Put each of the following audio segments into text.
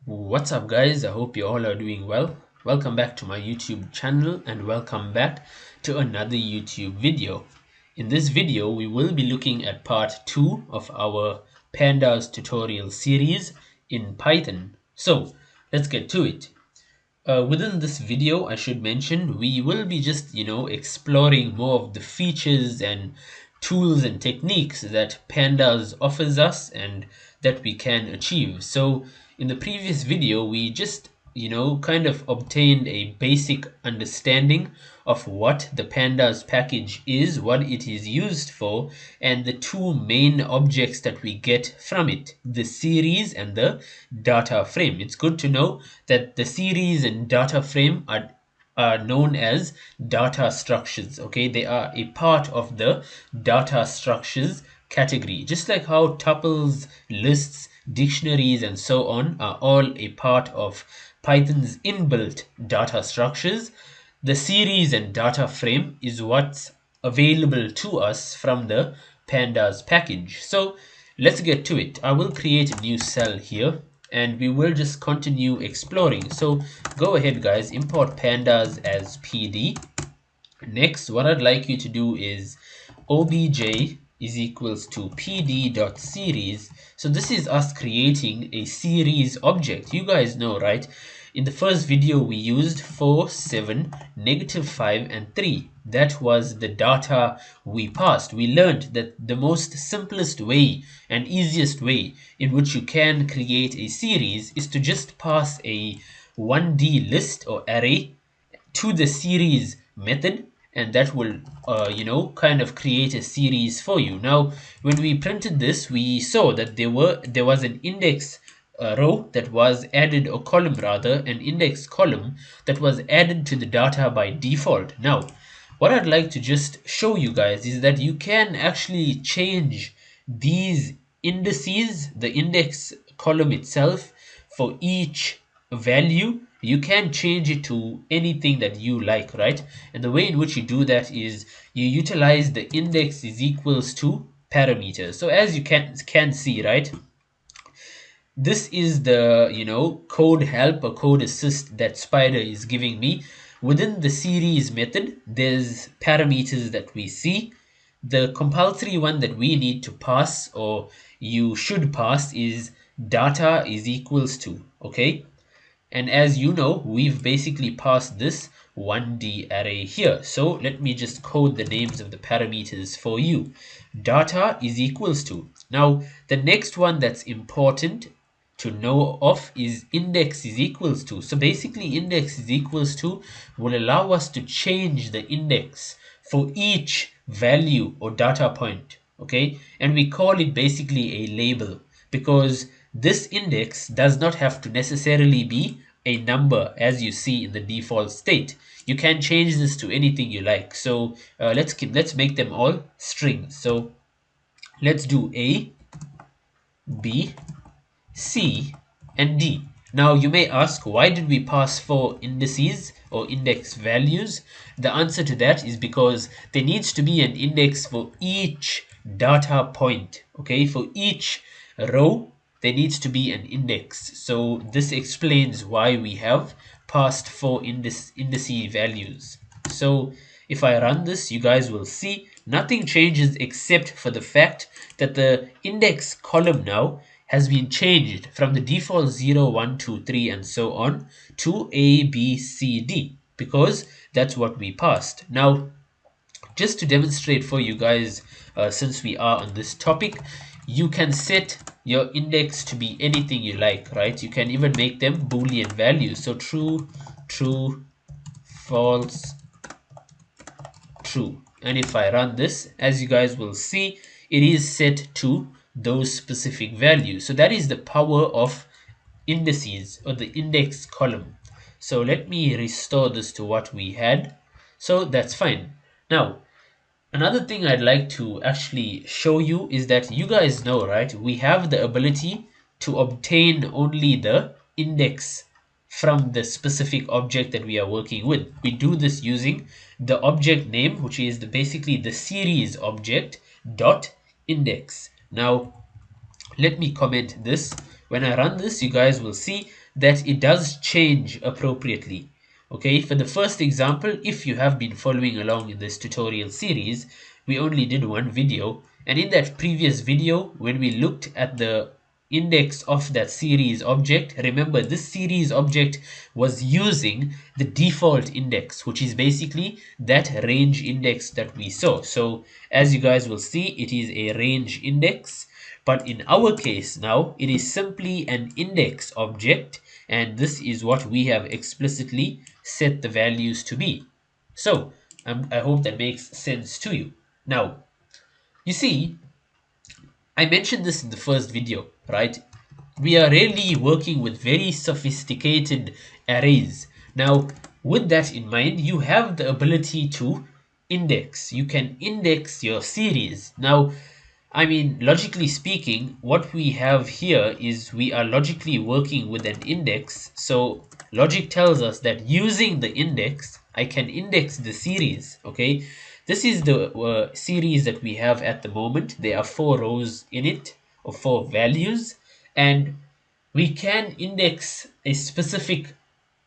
What's up, guys? I hope you all are doing well. Welcome back to my YouTube channel and welcome back to another YouTube video. In this video, we will be looking at part 2 of our Pandas tutorial series in Python. So let's get to it. Within this video, I should mention, we will be just, exploring more of the features and tools and techniques that Pandas offers us and that we can achieve. So in the previous video, we just, kind of obtained a basic understanding of what the Pandas package is, what it is used for, and the two main objects that we get from it, the series and the data frame. It's good to know that the series and data frame are known as data structures. Okay, they are a part of the data structures category, just like how tuples, lists, dictionaries, and so on are all a part of Python's inbuilt data structures. The series and data frame is what's available to us from the pandas package. So let's get to it. I will create a new cell here and we will just continue exploring. So go ahead, guys, import pandas as PD. Next, what I'd like you to do is obj is equals to pd.series. So this is us creating a series object. You guys know, right? In the first video, we used 4, 7, -5, and 3. That was the data we passed. We learned that the most simplest way and easiest way in which you can create a series is to just pass a 1D list or array to the series method, and that will kind of create a series for you. Now when we printed this, we saw that there was an index row that was added, or column rather, an index column that was added to the data by default. Now what I'd like to just show you guys is that you can actually change these indices, the index column itself, for each value. You can change it to anything that you like, right? And the way in which you do that is you utilize the index is equals to parameters. So as you can see, right, this is the code help or code assist that Spider is giving me. Within the series method, there's parameters that we see. The compulsory one that we need to pass, or you should pass, is data is equals to, okay? And as you know, we've basically passed this 1D array here. So let me just code the names of the parameters for you. Data is equals to. Now, the next one that's important to know of is index is equals to. So basically, index is equals to will allow us to change the index for each value or data point. Okay, and we call it basically a label, because this index does not have to necessarily be a number as you see in the default state. You can change this to anything you like. So let's make them all strings. So let's do A, B, C, and D. Now you may ask, why did we pass 4 indices or index values? The answer to that is because there needs to be an index for each data point. Okay, for each row there needs to be an index. So this explains why we have passed 4 indice values. So if I run this, you guys will see nothing changes except for the fact that the index column now has been changed from the default 0, 1, 2, 3, and so on to A, B, C, D, because that's what we passed. Now, just to demonstrate for you guys, since we are on this topic, you can set your index to be anything you like, right? You can even make them Boolean values. So true, true, false, true. And if I run this, as you guys will see, it is set to those specific values. So that is the power of indices, or the index column. So let me restore this to what we had. So that's fine. Now, another thing I'd like to actually show you is that you guys know, right, we have the ability to obtain only the index from the specific object that we are working with. We do this using the object name, which is basically the series object dot index. Now let me comment this. When I run this, you guys will see that it does change appropriately. Okay, for the first example, if you have been following along in this tutorial series, we only did one video, and in that previous video, when we looked at the index of that series object, remember this series object was using the default index, which is basically that range index that we saw. So as you guys will see, it is a range index, but in our case now, it is simply an index object, and this is what we have explicitly set the values to be. So I hope that makes sense to you. Now, you see, I mentioned this in the first video, right? We are really working with very sophisticated arrays. Now, with that in mind, you have the ability to index. You can index your series. Now, I mean, logically speaking, what we have here is we are logically working with an index. So logic tells us that using the index, I can index the series, okay? This is the series that we have at the moment. There are 4 rows in it, or 4 values, and we can index a specific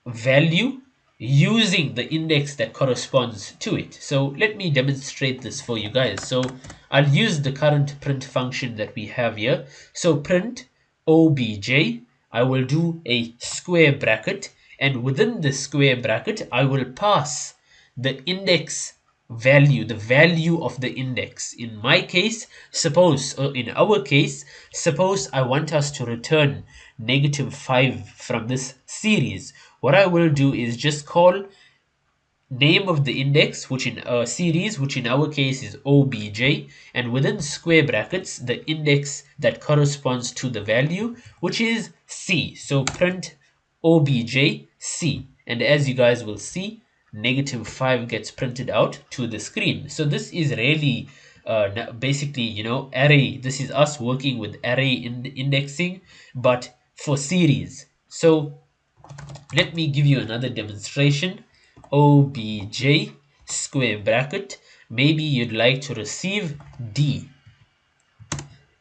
value using the index that corresponds to it. So let me demonstrate this for you guys. So I'll use the current print function that we have here. So print obj, I will do a square bracket, and within the square bracket I will pass the index value, the value of the index. In my case, suppose, or in our case, suppose I want us to return -5 from this series. What I will do is just call name of the index, which in a series, which in our case is obj, and within square brackets the index that corresponds to the value, which is c. So print obj c, and as you guys will see, -5 gets printed out to the screen. So this is really basically, you know, array. This is us working with array indexing, but for series. So let me give you another demonstration. Obj square bracket, maybe you'd like to receive d,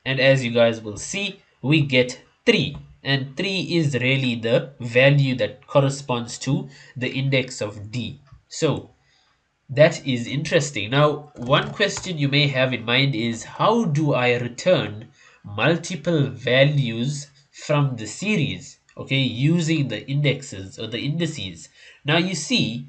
and as you guys will see, we get 3, and 3 is really the value that corresponds to the index of d. So that is interesting. Now, one question you may have in mind is, how do I return multiple values from the series, okay, using the indexes or the indices? Now, you see,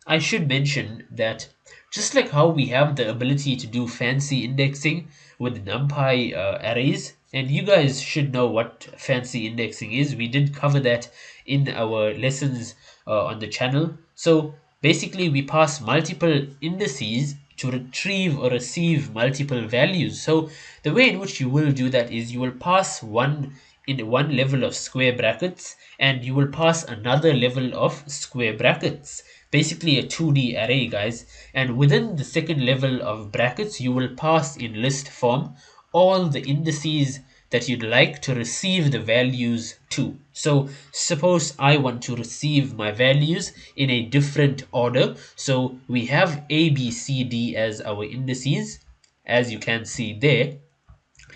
I should mention that just like how we have the ability to do fancy indexing with NumPy arrays, and you guys should know what fancy indexing is. We did cover that in our lessons on the channel. So basically, we pass multiple indices to retrieve or receive multiple values. So the way in which you will do that is you will pass one level of square brackets, and you will pass another level of square brackets, basically a 2D array, guys. And within the second level of brackets, you will pass in list form all the indices that you'd like to receive the values to. So suppose I want to receive my values in a different order. So we have A, B, C, D as our indices, as you can see there.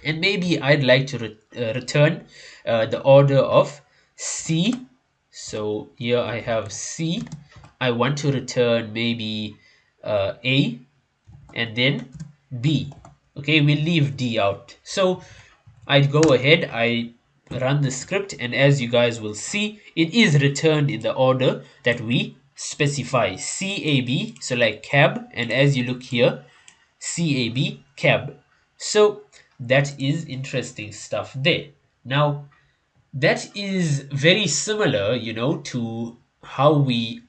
And maybe I'd like to return the order of C. So here I have C. I want to return maybe A, and then B. Okay, we leave D out. So I'd go ahead, I run the script, and as you guys will see, it is returned in the order that we specify, CAB, so like cab, and as you look here, CAB cab. So that is interesting stuff there. Now, that is very similar, you know, to how we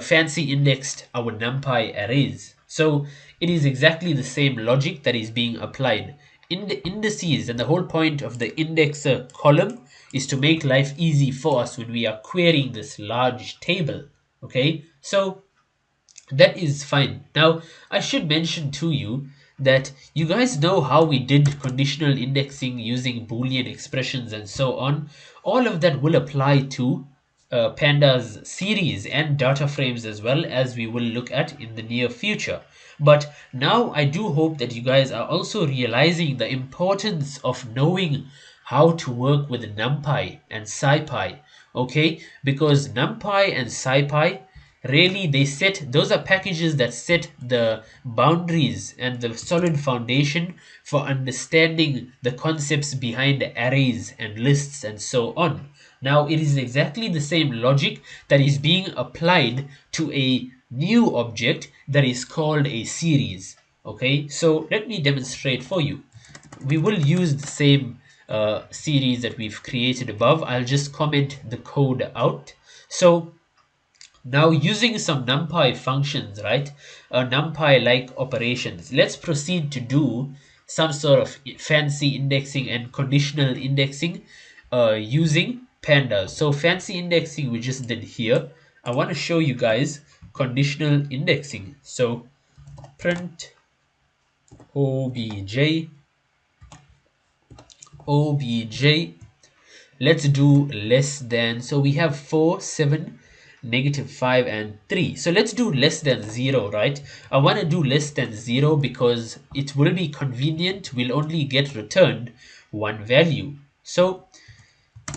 fancy indexed our NumPy arrays. So it is exactly the same logic that is being applied in the indices, and the whole point of the indexer column is to make life easy for us when we are querying this large table. Okay, so that is fine. Now, I should mention to you that you guys know how we did conditional indexing using Boolean expressions and so on. All of that will apply to Pandas series and data frames as well, as we will look at in the near future. But now I do hope that you guys are also realizing the importance of knowing how to work with NumPy and SciPy, okay? Because NumPy and SciPy really those are packages that set the boundaries and the solid foundation for understanding the concepts behind arrays and lists and so on. Now it is exactly the same logic that is being applied to a new object that is called a series. Okay, so let me demonstrate for you. We will use the same series that we've created above. I'll just comment the code out. So now using some NumPy functions, right? NumPy like operations. Let's proceed to do some sort of fancy indexing and conditional indexing using pandas. So fancy indexing we just did here. I want to show you guys conditional indexing. So print obj. Let's do less than. So we have 4, 7, -5 and 3. So let's do less than 0, right? I want to do less than 0 because it will be convenient. We'll only get returned one value. So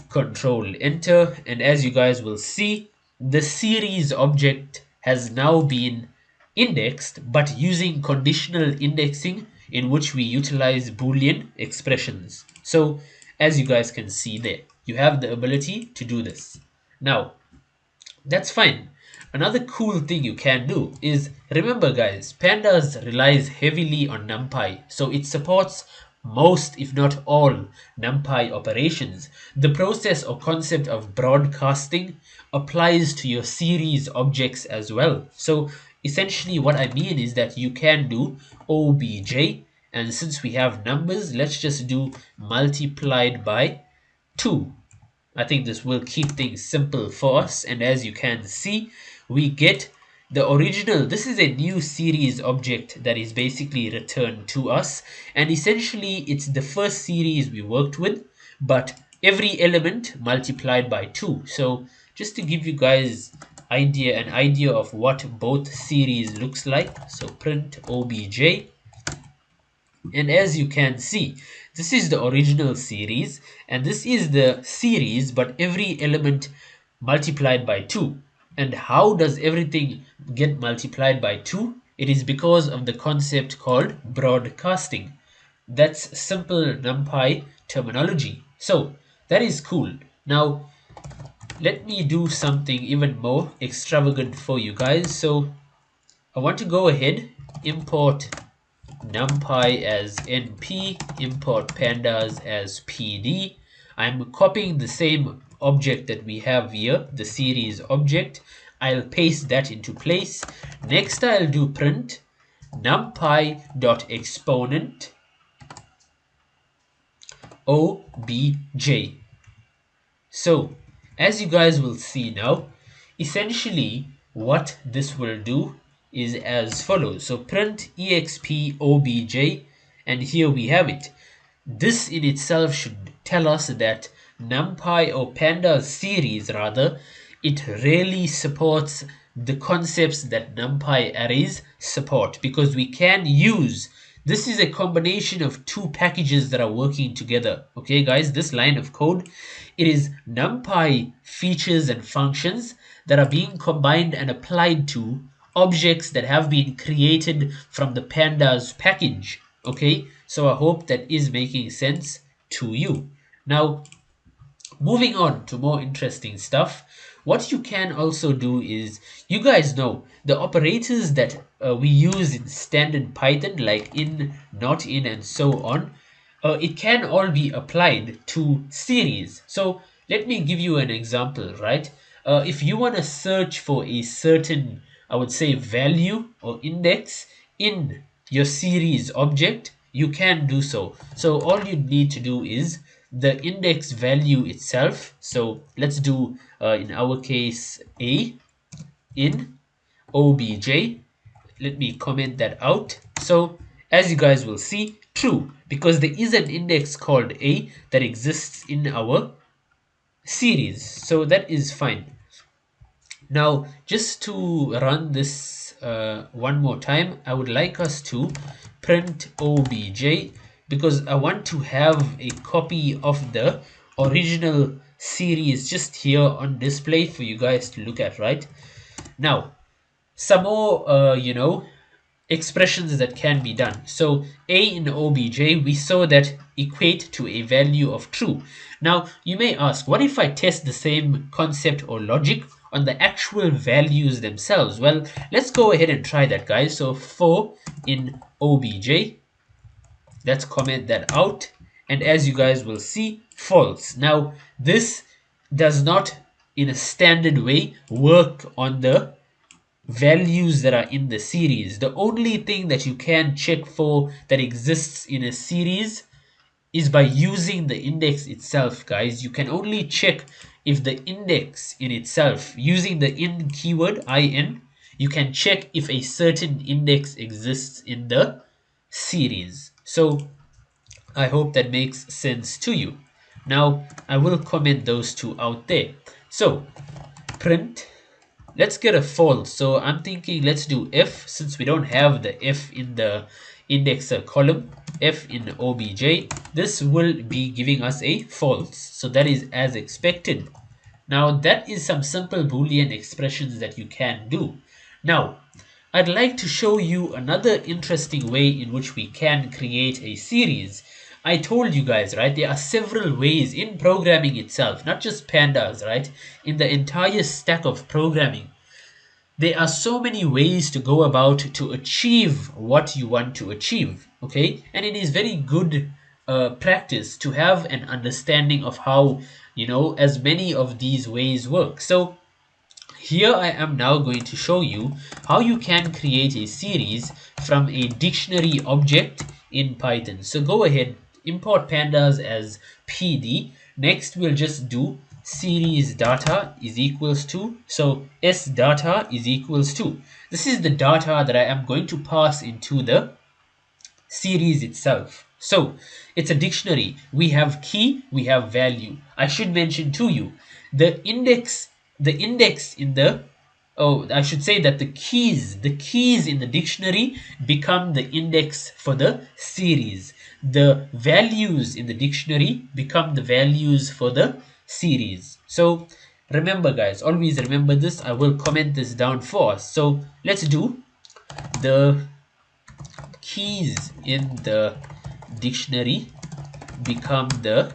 Control Enter, and as you guys will see, the series object has now been indexed, but using conditional indexing in which we utilize Boolean expressions. So as you guys can see there, you have the ability to do this. Now, that's fine. Another cool thing you can do is, remember guys, Pandas relies heavily on NumPy, so it supports most if not all NumPy operations. The process or concept of broadcasting applies to your series objects as well. So essentially what I mean is that you can do obj, and since we have numbers, let's just do multiplied by 2. I think this will keep things simple for us, and as you can see, we get the original. This is a new series object that is basically returned to us, and essentially it's the first series we worked with, but every element multiplied by 2. So just to give you guys an idea of what both series looks like, so print obj, and as you can see, this is the original series and this is the series, but every element multiplied by 2. And how does everything get multiplied by 2? It is because of the concept called broadcasting. That's simple NumPy terminology. So that is cool. Now let me do something even more extravagant for you guys. So I want to go ahead, import NumPy as np, import pandas as pd. I'm copying the same object that we have here, the series object. I'll paste that into place. Next I'll do print numpy.exponent obj. So as you guys will see now, essentially what this will do is as follows. So print exp obj, and here we have it. This in itself should tell us that NumPy, or Pandas series rather, it really supports the concepts that NumPy arrays support, because we can use, this is a combination of two packages that are working together. Okay guys, this line of code, it is NumPy features and functions that are being combined and applied to objects that have been created from the Pandas package. Okay, so I hope that is making sense to you. Now moving on to more interesting stuff, what you can also do is, you guys know the operators that we use in standard Python, like in, not in, and so on, it can all be applied to series. So let me give you an example, right? If you want to search for a certain, I would say, value or index in your series object, you can do so. So all you need to do is the index value itself. So let's do, in our case, a in obj. Let me comment that out. So as you guys will see, true, because there is an index called a that exists in our series. So that is fine. Now just to run this one more time, I would like us to print obj because I want to have a copy of the original series just here on display for you guys to look at, right? Now, some more, expressions that can be done. So a in obj, we saw that equate to a value of true. Now you may ask, what if I test the same concept or logic on the actual values themselves? Well, let's go ahead and try that, guys. So for in obj, let's comment that out, and as you guys will see, false. Now this does not in a standard way work on the values that are in the series. The only thing that you can check for that exists in a series is by using the index itself, guys. You can only check if the index in itself, using the in keyword, in, you can check if a certain index exists in the series. So I hope that makes sense to you. Now I will comment those two out there. So print, let's get a false. So I'm thinking let's do f, since we don't have the f in the indexer column, f in obj, this will be giving us a false. So that is as expected. Now that is some simple Boolean expressions that you can do. Now I'd like to show you another interesting way in which we can create a series. I told you guys, right, there are several ways in programming itself, not just pandas, right? In the entire stack of programming, there are so many ways to go about to achieve what you want to achieve, okay? And it is very good practice to have an understanding of how, as many of these ways work. So here I am now going to show you how you can create a series from a dictionary object in Python. So go ahead, import pandas as PD. Next we'll just do series data is equals to, so s data is equals to, this is the data that I am going to pass into the series itself. So it's a dictionary. We have key, we have value. I should mention to you the index in the, oh, I should say that the keys in the dictionary become the index for the series. The values in the dictionary become the values for the series. So remember, guys, always remember this. I will comment this down for us. So let's do the keys in the dictionary become the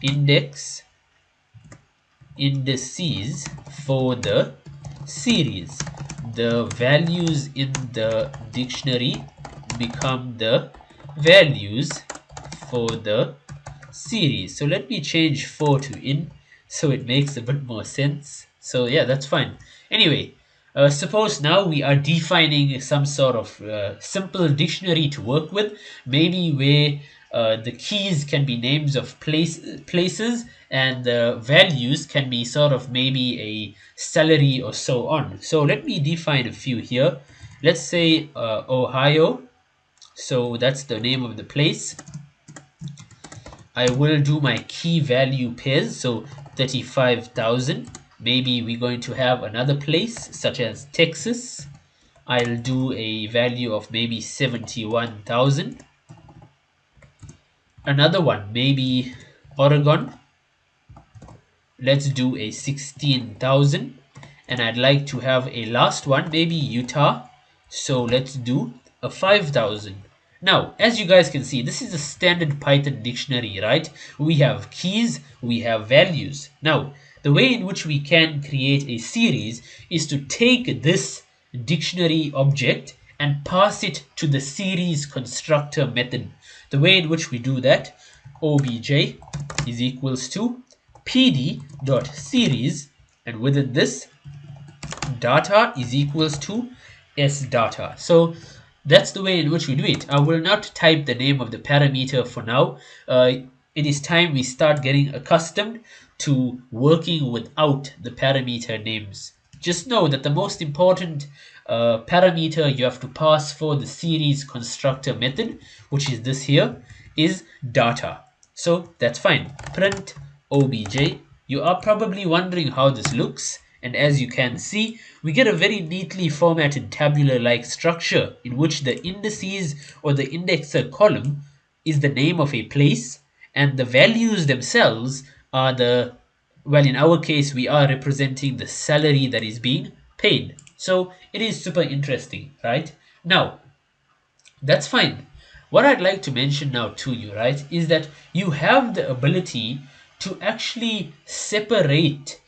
indices for the series. The values in the dictionary become the values for the series. So let me change for to in so it makes a bit more sense. So yeah, that's fine. Anyway, suppose now we are defining some sort of simple dictionary to work with, maybe where the keys can be names of places, and the values can be sort of maybe a salary or so on. So let me define a few here. Let's say Ohio. So that's the name of the place. I will do my key value pairs, so 35,000. Maybe we're going to have another place such as Texas. I'll do a value of maybe 71,000. Another one, maybe Oregon. Let's do a 16,000. And I'd like to have a last one, maybe Utah. So let's do a 5,000. Now, as you guys can see, this is a standard Python dictionary, right? We have keys, we have values. Now, the way in which we can create a series is to take this dictionary object and pass it to the series constructor method. The way in which we do that, obj is equals to pd.series, and within this, data is equals to s data. So that's the way in which we do it. I will not type the name of the parameter for now. It is time we start getting accustomed to working without the parameter names. Just know that the most important parameter you have to pass for the series constructor method, which is this here, is data. So that's fine. Print obj. You are probably wondering how this looks. And as you can see, we get a very neatly formatted tabular-like structure in which the indices or the indexer column is the name of a place, and the values themselves are the, well, in our case, we are representing the salary that is being paid. So it is super interesting, right? Now, that's fine. What I'd like to mention now to you, right, is that you have the ability to actually separate,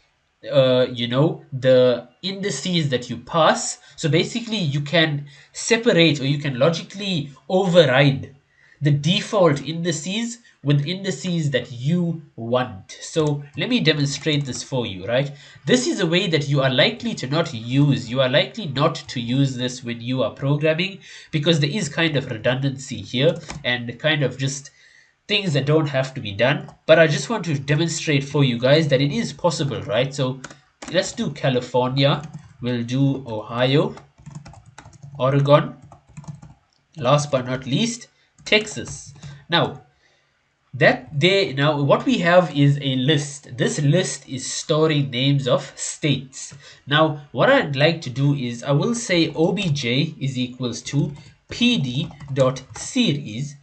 the indices that you pass. So basically, you can separate, or you can logically override the default indices with indices that you want. So let me demonstrate this for you, right? This is a way that you are likely to not use. You are likely not to use this when you are programming, because there is kind of redundancy here and kind of just things that don't have to be done. But I just want to demonstrate for you guys that it is possible, right? So let's do California. We'll do Ohio, Oregon, last but not least, Texas. Now, now what we have is a list. This list is storing names of states. Now what I'd like to do is I will say obj is equals to pd dot series,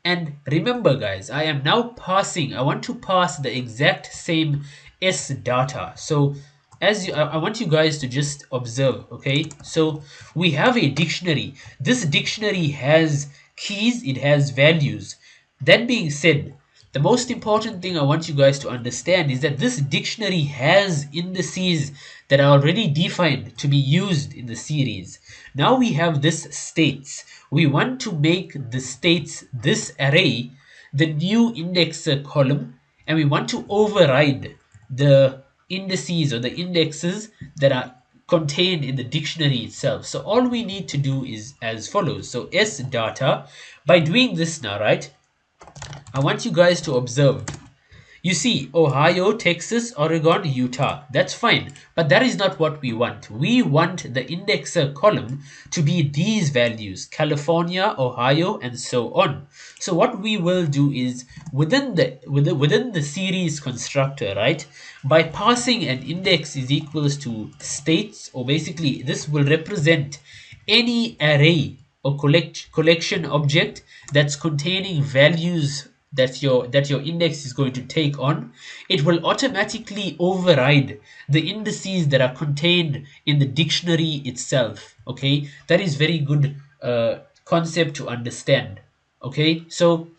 and remember guys, I want to pass the exact same s data. So I want you guys to just observe, okay? So we have a dictionary. This dictionary has keys, it has values. That being said, the most important thing I want you guys to understand is that this dictionary has indices that are already defined to be used in the series. Now we have this states. We want to make the states, this array, the new indexer column, and we want to override the indices or the indexes that are contained in the dictionary itself. So all we need to do is as follows. So s data, by doing this now, right, I want you guys to observe. You see, Ohio, Texas, Oregon, Utah. That's fine. But that is not what we want. We want the indexer column to be these values: California, Ohio, and so on. So what we will do is within the series constructor, right? By passing an index is equals to states, or basically this will represent any array or collection object that's containing values that your index is going to take on. It will automatically override the indices that are contained in the dictionary itself. Okay, that is very good concept to understand. Okay, so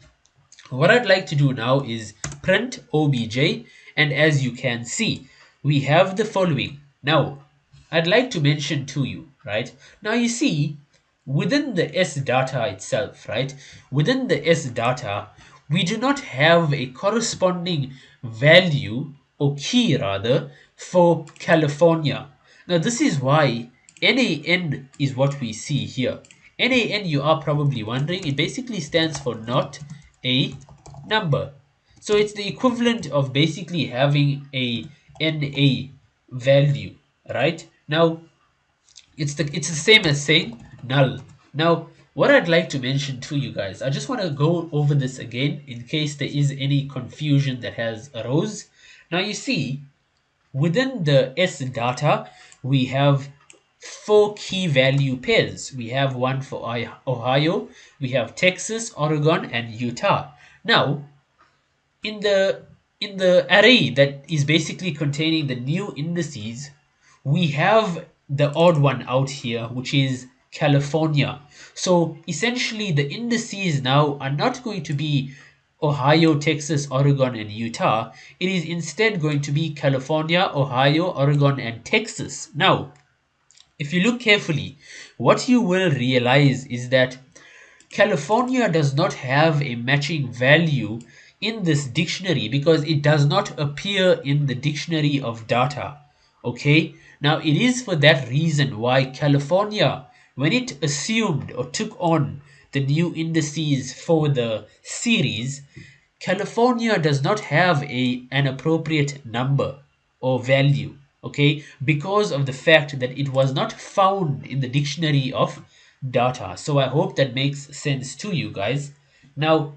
what I'd like to do now is print obj, and as you can see, we have the following. Now I'd like to mention to you, right? Now you see, within the s data itself, right? Within the s data, we do not have a corresponding value, or key rather, for California. Now this is why NaN is what we see here. NaN, you are probably wondering, it basically stands for not a number. So it's the equivalent of basically having a Na value, right? Now it's the same as saying null. Now what I'd like to mention to you guys, I just want to go over this again in case there is any confusion that has arose. Now you see, within the s data we have four key value pairs. We have one for Ohio, we have Texas, Oregon, and Utah. Now in the array that is basically containing the new indices, we have the odd one out here, which is California. So essentially the indices now are not going to be Ohio, Texas, Oregon, and Utah. It is instead going to be California, Ohio, Oregon, and Texas. Now if you look carefully, what you will realize is that California does not have a matching value in this dictionary because it does not appear in the dictionary of data. Okay, now it is for that reason why California, when it assumed or took on the new indices for the series, California does not have an appropriate number or value, okay, because of the fact that it was not found in the dictionary of data. So I hope that makes sense to you guys. Now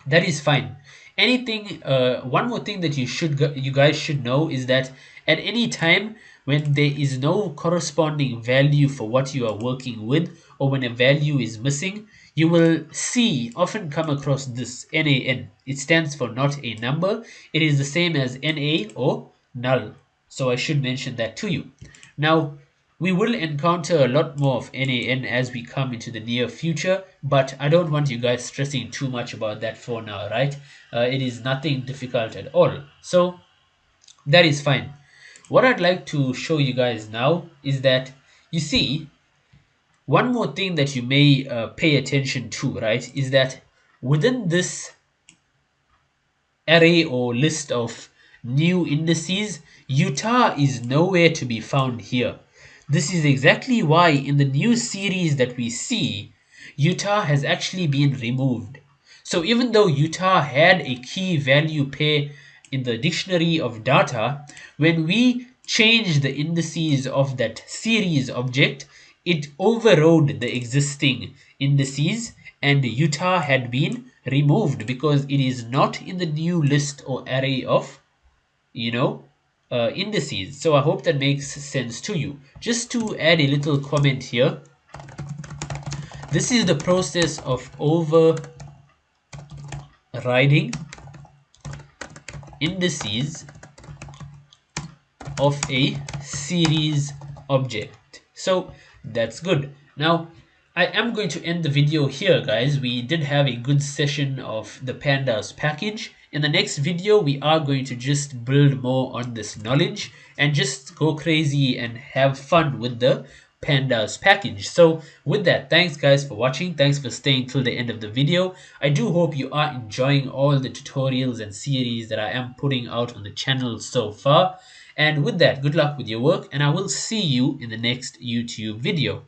that is fine. Anything one more thing that you guys should know is that at any time when there is no corresponding value for what you are working with, or when a value is missing, you will see often come across this NaN. It stands for not a number. It is the same as Na or null. So I should mention that to you. Now, we will encounter a lot more of NaN as we come into the near future, but I don't want you guys stressing too much about that for now, right? It is nothing difficult at all. So that is fine. What I'd like to show you guys now is that, you see, one more thing that you may pay attention to, right, is that within this array or list of new indices, Utah is nowhere to be found here. This is exactly why in the new series that we see, Utah has actually been removed. So even though Utah had a key value pair in the dictionary of data, when we changed the indices of that series object, it overrode the existing indices and Utah had been removed because it is not in the new list or array of, you know, indices. So I hope that makes sense to you. Just to add a little comment here, this is the process of overriding indices of a series object. So that's good. Now I am going to end the video here, guys. We did have a good session of the pandas package. In the next video we are going to just build more on this knowledge and just go crazy and have fun with the pandas package. So with that, thanks guys for watching. Thanks for staying till the end of the video. I do hope you are enjoying all the tutorials and series that I am putting out on the channel so far. And with that, good luck with your work, and I will see you in the next YouTube video.